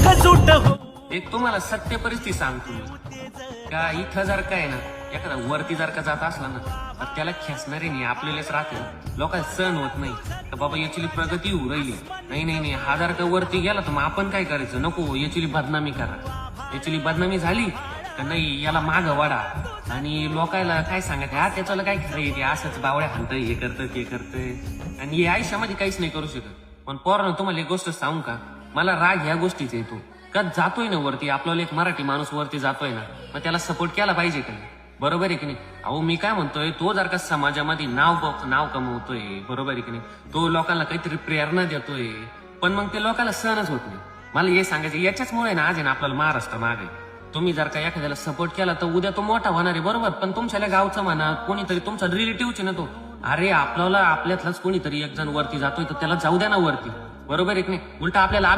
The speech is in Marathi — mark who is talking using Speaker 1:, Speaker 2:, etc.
Speaker 1: एकजूट हो.
Speaker 2: एक तुम्हाला सत्य परिस्थिती सांगतो मी. का इथं जर काय ना एखादा वरती जर का जात असला ना तर त्याला खेचणारे नाही आपल्यालाच राहते. लोकांना सण होत नाही तर बाबा याची प्रगती होऊ राहिली, नाही नाही नाही हा जर का वरती गेला तर मग आपण काय करायचं, नको याची बदनामी करा. याची बदनामी झाली तर नाही याला मागं वाढा आणि लोकांना काय सांगायचं, हा त्याच्याला काय खरं येते असंच बावळ्या हाणतंय, हे करतंय ते करतंय आणि हे आयुष्यामध्ये काहीच नाही करू शकत. पण पोरांनो तुम्हाला एक गोष्ट सांगू का, मला राग ह्या गोष्टीचा येतो का जातोय ना वरती आपल्याला एक मराठी माणूस वरती जातोय ना मग त्याला सपोर्ट केला पाहिजे का नाही, बरोबर आहे की नाही. अहो मी काय म्हणतोय, तो जर का समाजामध्ये नाव कमवतोय, बरोबर आहे की नाही, तो लोकांना काहीतरी प्रेरणा देतोय, पण मग ते लोकांना सहनच होत नाही. मला हे सांगायचं याच्याचमुळे ना आज आहे ना आपल्याला महाराष्ट्र मागे. तुम्ही जर का एखाद्याला सपोर्ट केला तर उद्या तो मोठा होणार आहे, बरोबर, पण तुमच्या गावचा म्हणा कोणीतरी तुमचा रिलेटिव्हच ना तो, अरे आपल्याला आपल्यातलाच कोणीतरी एक जण वरती जातोय तर त्याला जाऊ द्या ना वरती, बरोबर आहे की नाही. उलट आपल्याला